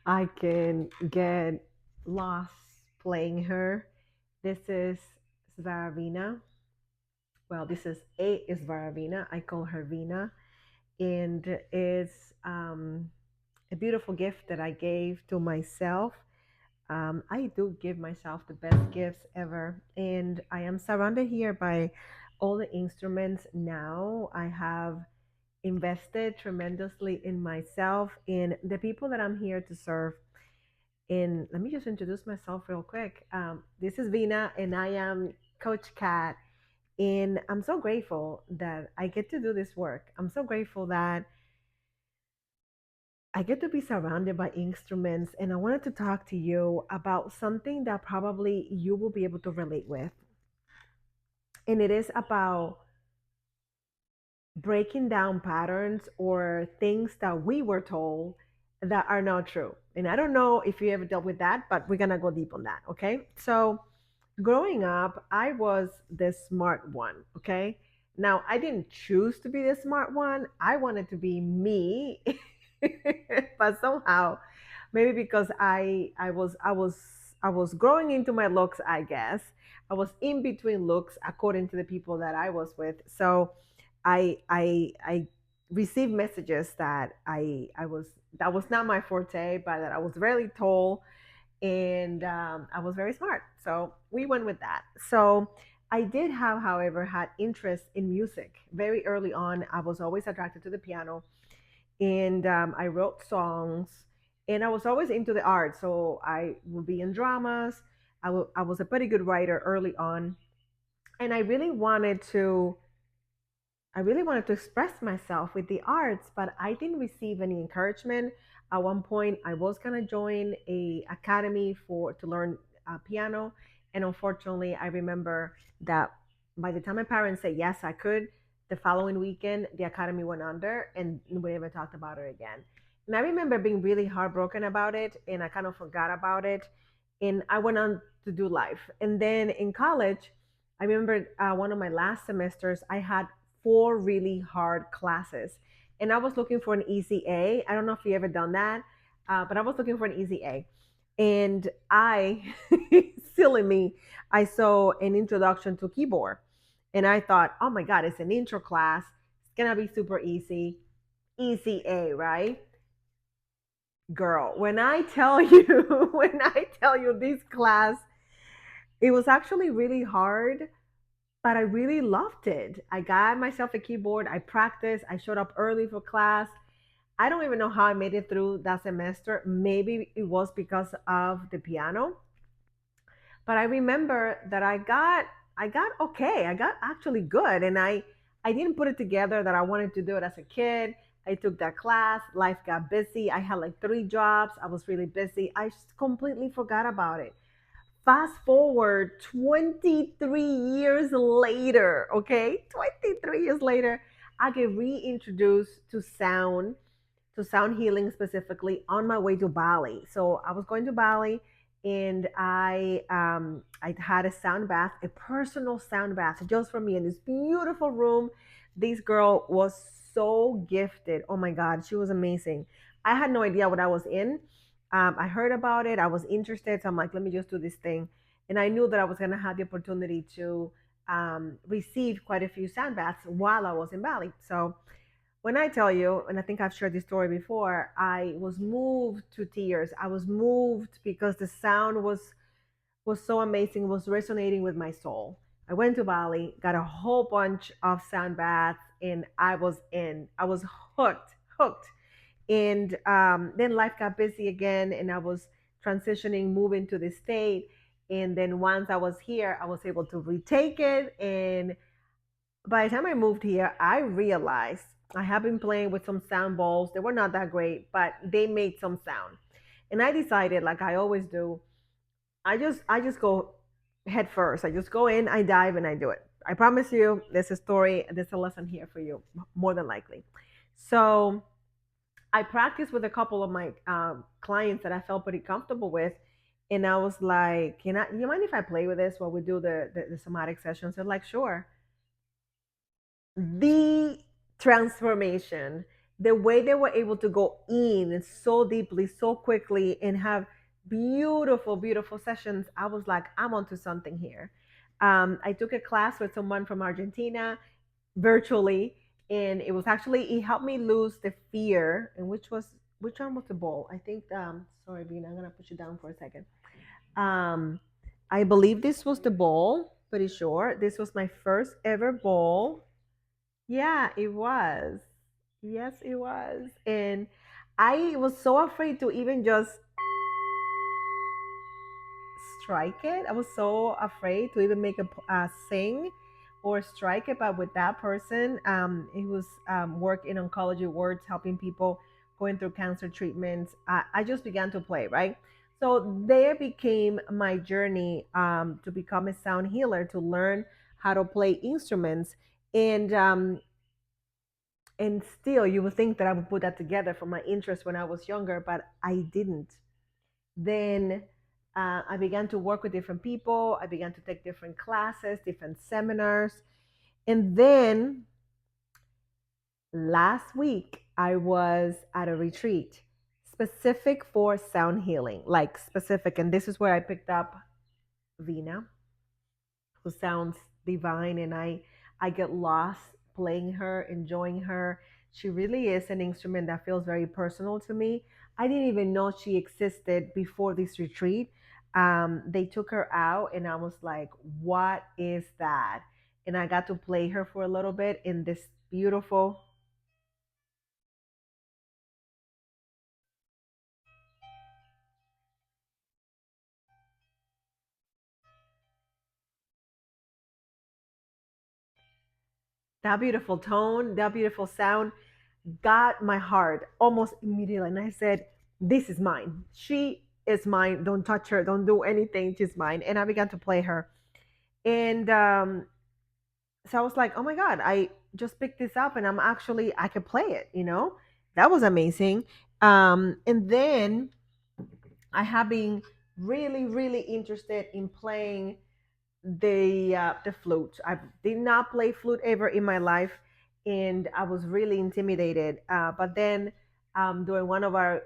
I can get lost playing her. This is Svaraveena. Well, this is Svaraveena. I call her Veena. And it's a beautiful gift that I gave to myself. I do give myself the best gifts ever. And I am surrounded here by all the instruments now. I have invested tremendously in myself, in the people that I'm here to serve. And let me just introduce myself real quick. This is Veena, and I am Coach Kat. And I'm so grateful that I get to do this work. I'm so grateful that I get to be surrounded by instruments. And I wanted to talk to you about something that probably you will be able to relate with. And it is about breaking down patterns or things that we were told that are not true. And I don't know if you ever dealt with that, but we're going to go deep on that. Okay. So, growing up, I was the smart one. Okay. Now, I didn't choose to be the smart one, I wanted to be me. But somehow, maybe because I was growing into my looks, I guess. I was in between looks according to the people that I was with. So I received messages that I was that was not my forte, but that I was really tall and I was very smart. So we went with that. So I did have, however, had interest in music very early on. I was always attracted to the piano, and I wrote songs, and I was always into the art. So I would be in dramas. I was a pretty good writer early on, and I really wanted to express myself with the arts, but I didn't receive any encouragement. At one point, I was gonna join a academy for to learn piano, and unfortunately, I remember that by the time my parents said yes, I could, the following weekend the academy went under, and we never talked about it again. And I remember being really heartbroken about it, and I kind of forgot about it, and I went on to do life. And then in college, I remember one of my last semesters, I had four really hard classes. And I was looking for an easy A. I don't know if you ever done that, but I was looking for an easy A. And silly me, I saw an introduction to keyboard. And I thought, oh my God, it's an intro class. It's going to be super easy. Easy A, right? Girl, when I tell you, when I tell you this class, it was actually really hard, but I really loved it. I got myself a keyboard. I practiced. I showed up early for class. I don't even know how I made it through that semester. Maybe it was because of the piano, but I remember that I got okay. I got actually good, and I didn't put it together that I wanted to do it as a kid. I took that class. Life got busy. I had like three jobs. I was really busy. I just completely forgot about it. Fast forward 23 years later, okay? 23 years later, I get reintroduced to sound healing specifically on my way to Bali. So I was going to Bali, and I had a sound bath, a personal sound bath just for me in this beautiful room. This girl was so gifted. Oh my God, she was amazing. I had no idea what I was in. I heard about it. I was interested. So I'm like, let me just do this thing. And I knew that I was going to have the opportunity to receive quite a few sound baths while I was in Bali. So when I tell you, and I think I've shared this story before, I was moved to tears. I was moved because the sound was so amazing, was resonating with my soul. I went to Bali, got a whole bunch of sound baths, and I was in. I was hooked. And then life got busy again, and I was transitioning, moving to the state. And then once I was here, I was able to retake it. And by the time I moved here, I realized I have been playing with some sound bowls. They were not that great, but they made some sound. And I decided, like I always do, I just go head first. I just go in, I dive, and I do it. I promise you, there's a story, there's a lesson here for you, more than likely. So I practiced with a couple of my clients that I felt pretty comfortable with. And I was like, you mind if I play with this while we do the somatic sessions? They're like, sure. The transformation, the way they were able to go in so deeply, so quickly, and have beautiful, beautiful sessions, I was like, I'm onto something here. I took a class with someone from Argentina virtually, and it was actually, it helped me lose the fear. And which one was the bowl? I think. Sorry, Veena, I'm gonna put you down for a second. Um, I believe this was the bowl. Pretty sure this was my first ever bowl. Yeah, it was. Yes, it was. And I was so afraid to even just strike it. I was so afraid to even make a sing or strike it. But with that person, he was work in oncology wards, helping people going through cancer treatments. I just began to play, right? So there became my journey to become a sound healer, to learn how to play instruments. And still, you would think that I would put that together for my interest when I was younger, but I didn't. Then I began to work with different people. I began to take different classes, different seminars. And then last week, I was at a retreat specific for sound healing, like specific. And this is where I picked up Veena, who sounds divine, and I get lost playing her, enjoying her. She really is an instrument that feels very personal to me. I didn't even know she existed before this retreat. They took her out, and I was like, what is that? And I got to play her for a little bit in this beautiful, that beautiful tone, that beautiful sound got my heart almost immediately. And I said, this is mine. She is mine. Don't touch her. Don't do anything. She's mine. And I began to play her. And so I was like, oh my God, I just picked this up, and I could play it, you know? That was amazing. And then I have been really, really interested in playing the flute. I did not play flute ever in my life, and I was really intimidated. But then during one of our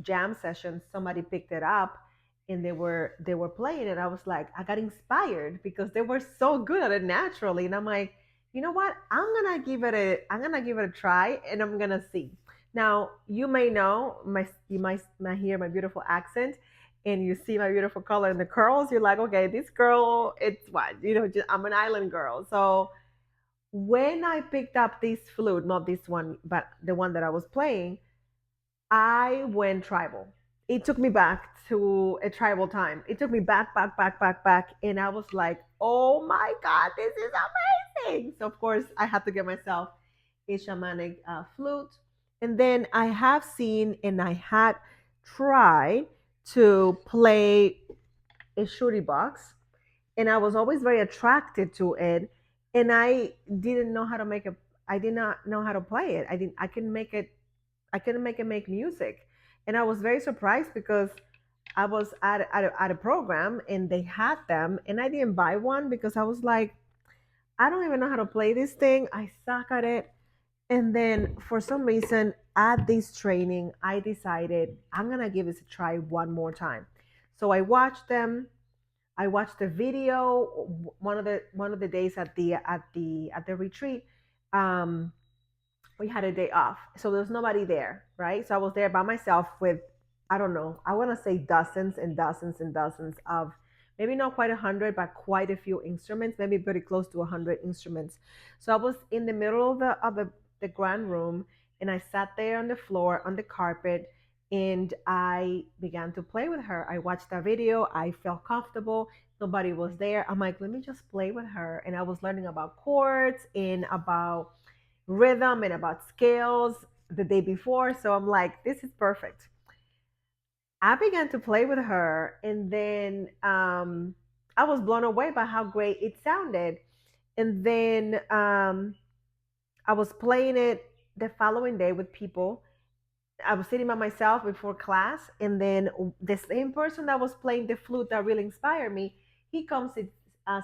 jam sessions, somebody picked it up, and they were playing it. I was like, I got inspired because they were so good at it naturally, and I'm like, you know what? I'm gonna give it a try, and I'm gonna see. Now you may know you might hear my beautiful accent, and you see my beautiful color and the curls, you're like, okay, this girl, it's what, just, I'm an island girl. So when I picked up this flute, not this one, but the one that I was playing, I went tribal. It took me back to a tribal time. It took me back, back, back, back, back. And I was like, oh my God, this is amazing. So, of course, I had to get myself a shamanic flute. And then I have seen and I had tried to play a shooty box, and I was always very attracted to it. And didn't know how to make it. I did not know how to play it. I couldn't make it. I couldn't make it make music. And I was very surprised because I was at a program and they had them, and I didn't buy one because I was like, I don't even know how to play this thing. I suck at it. And then for some reason, at this training, I decided I'm gonna give this a try one more time. So I watched them. I watched the video one of the days at the retreat. Um, we had a day off, so there was nobody there, right? So I was there by myself with, I don't know, I want to say dozens and dozens and dozens of, maybe not quite 100, but quite a few instruments, maybe pretty close to 100 instruments. So I was in the middle of the grand room, and I sat there on the floor on the carpet, and I began to play with her. I watched that video. I felt comfortable. Nobody was there. I'm like, let me just play with her. And I was learning about chords and about rhythm and about scales the day before. So I'm like, this is perfect. I began to play with her, and then I was blown away by how great it sounded. And then I was playing it the following day with people. I was sitting by myself before class, and then the same person that was playing the flute that really inspired me, he comes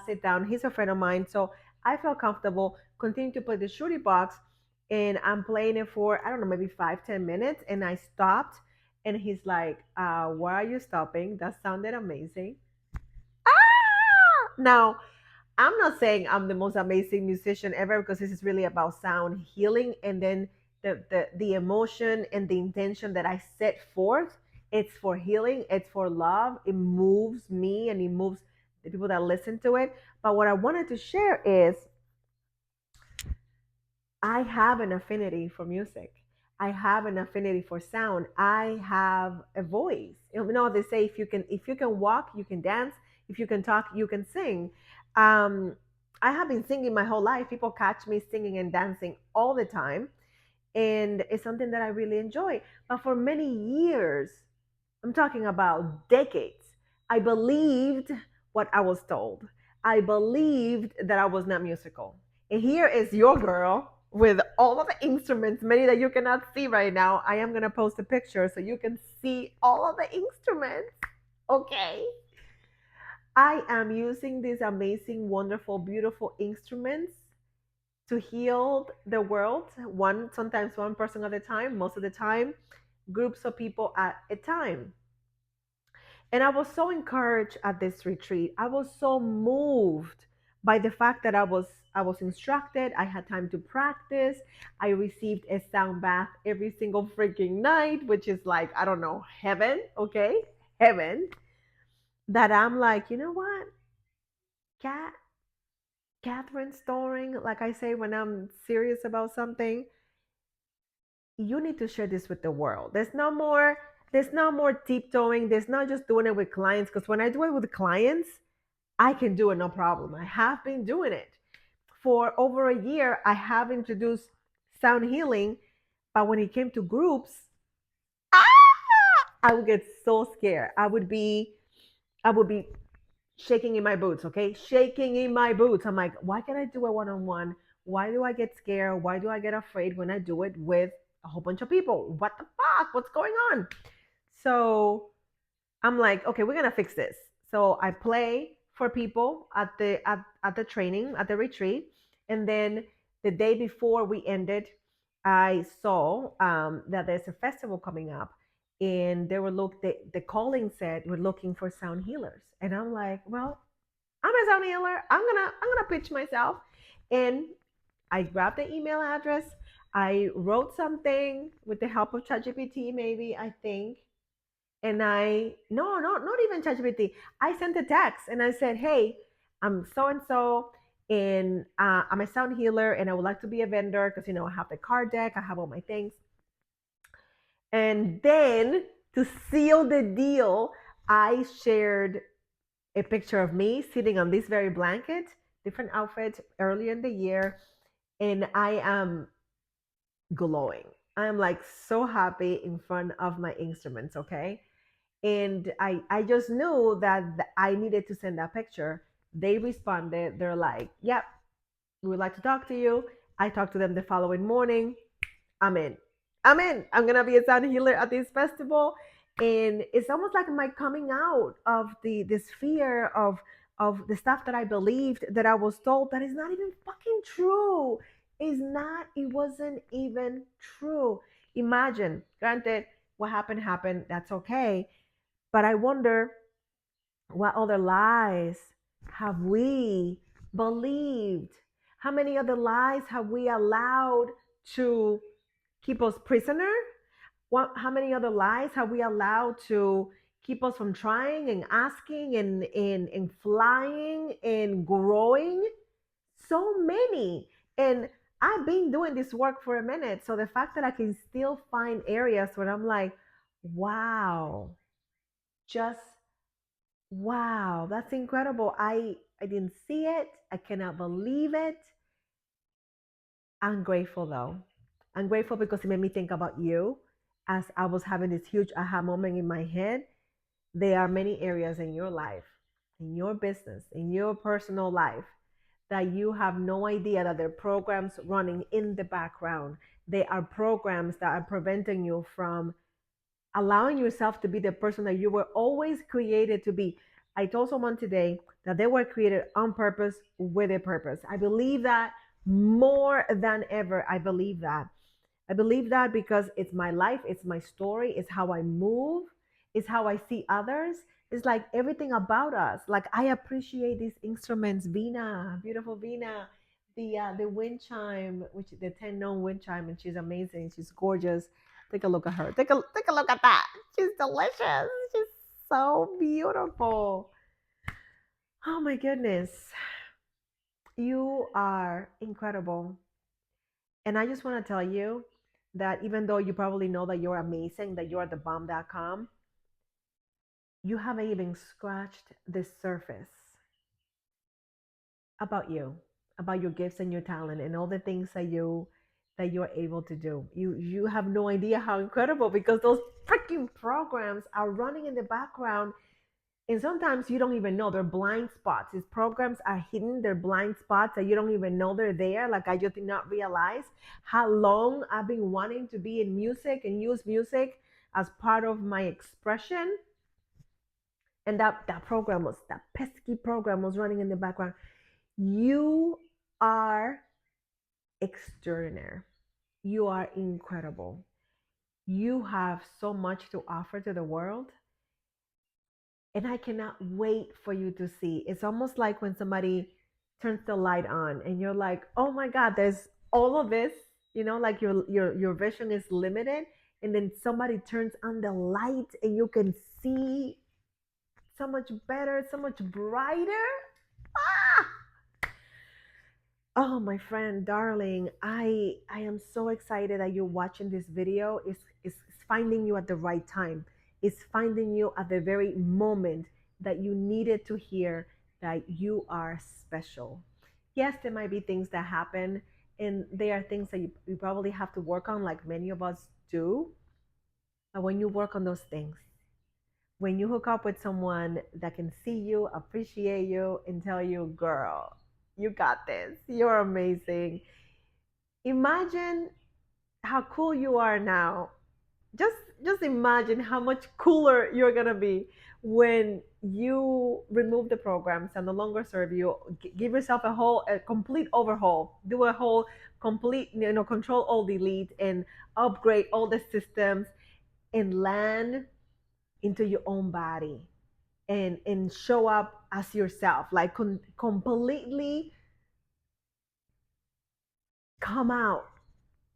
sit down. He's a friend of mine, so I felt comfortable, continuing to play the shooty box. and I'm playing it for, I don't know, maybe 5, 10 minutes. And I stopped, and he's like, why are you stopping? That sounded amazing. Now, I'm not saying I'm the most amazing musician ever, because this is really about sound healing, and then the emotion and the intention that I set forth, it's for healing, it's for love. It moves me and it moves the people that listen to it. But what I wanted to share is I have an affinity for music. I have an affinity for sound. I have a voice. You know, they say if you can walk, you can dance. If you can talk, you can sing. Um, I have been singing my whole life. People catch me singing and dancing all the time, and it's something that I really enjoy. But for many years, I'm talking about decades, I believed what I was told. I believed that I was not musical. And here is your girl with all of the instruments, many that you cannot see right now. I am going to post a picture so you can see all of the instruments. Okay. I am using these amazing, wonderful, beautiful instruments to heal the world, one sometimes one person at a time, most of the time groups of people at a time. And I was so encouraged at this retreat. I was so moved by the fact that I was instructed. I had time to practice. I received a sound bath every single freaking night, which is like, I don't know, heaven, okay? Heaven. That I'm like, you know what? Cat Catherine Storing, like I say when I'm serious about something, you need to share this with the world. There's no more tiptoeing. There's not just doing it with clients, because when I do it with clients, I can do it no problem. I have been doing it for over a year. I have introduced sound healing, but when it came to groups, I would get so scared. I would be shaking in my boots, okay? Shaking in my boots. I'm like, why can I do a one-on-one? Why do I get scared? Why do I get afraid when I do it with a whole bunch of people? What the fuck? What's going on? So I'm like, okay, we're gonna fix this. So I play for people at the training, at the retreat, and then the day before we ended, I saw that there's a festival coming up, and they were the calling said we're looking for sound healers, and I'm like, well, I'm a sound healer. I'm gonna pitch myself, and I grabbed the email address. I wrote something with the help of ChatGPT, maybe I think, and I no, no, not even ChatGPT. I sent a text and I said, "Hey, I'm so and so, and I'm a sound healer, and I would like to be a vendor because I have the card deck, I have all my things." And then to seal the deal, I shared a picture of me sitting on this very blanket, different outfit earlier in the year, and I am glowing. I am like so happy in front of my instruments. Okay, and I just knew that I needed to send that picture. They responded. They're like, "Yep, we would like to talk to you." I talked to them the following morning. I'm in. I'm in. I'm gonna be a sound healer at this festival, and it's almost like my coming out of this fear of the stuff that I believed, that I was told, that is not even fucking true. Is not. It wasn't even true. Imagine. Granted, what happened happened. That's okay, but I wonder what other lies have we believed? How many other lies have we allowed to keep us prisoner? How many other lies have we allowed to keep us from trying and asking and flying and growing? So many. And I've been doing this work for a minute. So the fact that I can still find areas where I'm like, wow, just wow, that's incredible. I didn't see it. I cannot believe it. I'm grateful though. I'm grateful because it made me think about you as I was having this huge aha moment in my head. There are many areas in your life, in your business, in your personal life, that you have no idea that there are programs running in the background. They are programs that are preventing you from allowing yourself to be the person that you were always created to be. I told someone today that they were created on purpose with a purpose. I believe that more than ever. I believe that. I believe that because it's my life, it's my story, it's how I move, it's how I see others. It's like everything about us. Like I appreciate these instruments, Veena, beautiful Veena, the wind chime, which the 10 known wind chime, and she's amazing. She's gorgeous. Take a look at her. Take a look at that. She's delicious. She's so beautiful. Oh my goodness. You are incredible. And I just want to tell you that even though you probably know that you're amazing, that you are the bomb.com, you haven't even scratched the surface about you, about your gifts and your talent and all the things that you're able to do. You have no idea how incredible because those freaking programs are running in the background. And sometimes you don't even know they're blind spots. These programs are hidden, they're blind spots that you don't even know they're there. Like I just did not realize how long I've been wanting to be in music and use music as part of my expression. And that pesky program was running in the background. You are extraordinary. You are incredible. You have so much to offer to the world. And I cannot wait for you to see. It's almost like when somebody turns the light on and you're like, "Oh my god, there's all of this." Like your vision is limited and then somebody turns on the light and you can see so much better, so much brighter. Ah! Oh, my friend, darling, I am so excited that you're watching this video. It's finding you at the right time. It's finding you at the very moment that you needed to hear that you are special. Yes, there might be things that happen, and there are things that you probably have to work on, like many of us do. But when you work on those things, when you hook up with someone that can see you, appreciate you, and tell you, girl, you got this, you're amazing. Imagine how cool you are now. Just just imagine how much cooler you're gonna be when you remove the programs and no longer serve you. Give yourself a complete overhaul. Do a whole complete, control all delete and upgrade all the systems and land into your own body and show up as yourself, like completely come out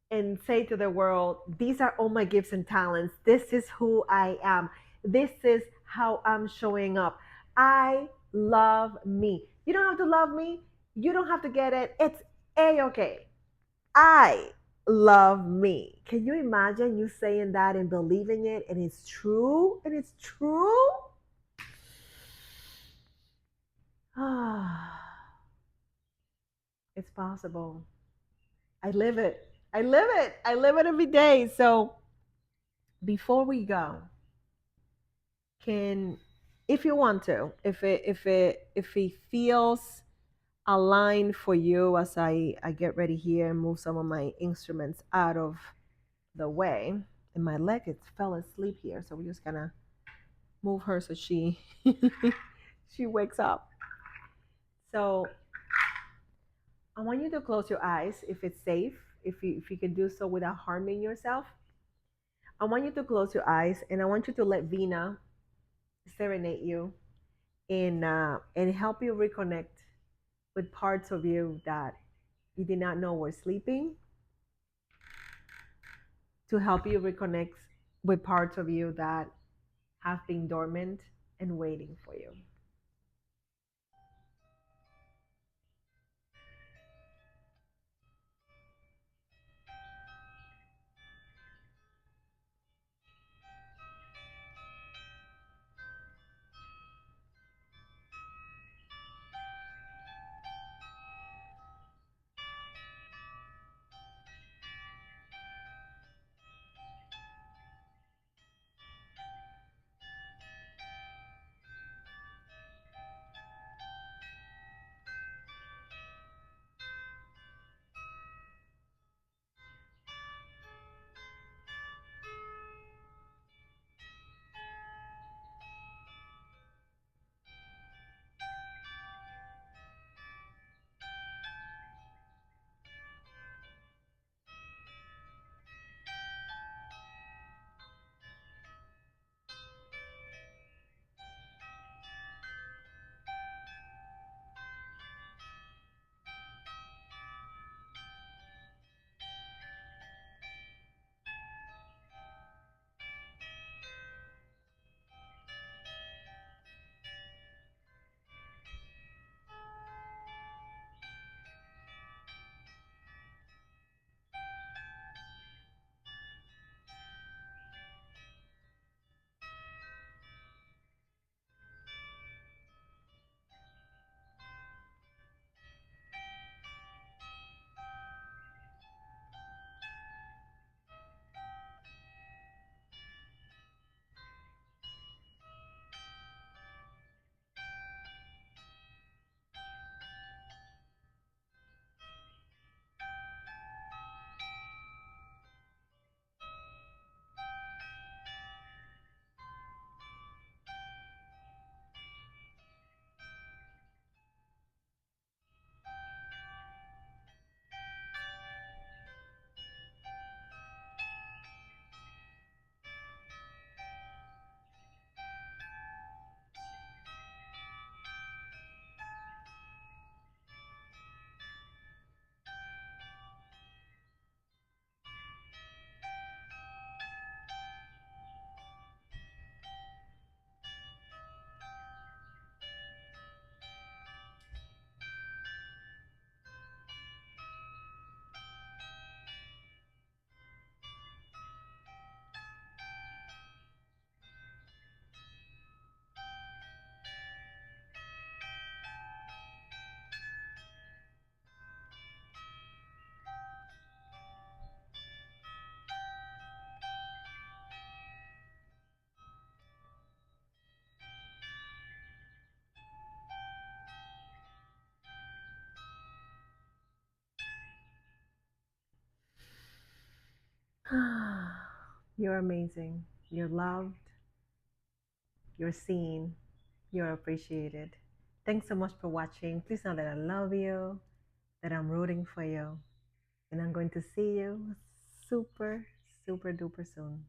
and say to the world, these are all my gifts and talents. This is who I am. This is how I'm showing up. I love me. You don't have to love me. You don't have to get it. It's A-okay. I love me. Can you imagine you saying that and believing it and it's true? And it's true? Ah, it's possible. I live it. I live it. I live it every day. So before we go, can, if you want to, if it feels aligned for you as I get ready here and move some of my instruments out of the way, and my leg it fell asleep here, so we're just gonna move her so she she wakes up. So I want you to close your eyes if it's safe, if you can do so without harming yourself. I want you to close your eyes and I want you to let Veena serenade you and help you reconnect with parts of you that you did not know were sleeping, to help you reconnect with parts of you that have been dormant and waiting for you. You're amazing. You're loved. You're seen. You're appreciated. Thanks so much for watching. Please know that I love you, that I'm rooting for you, and I'm going to see you super, super duper soon.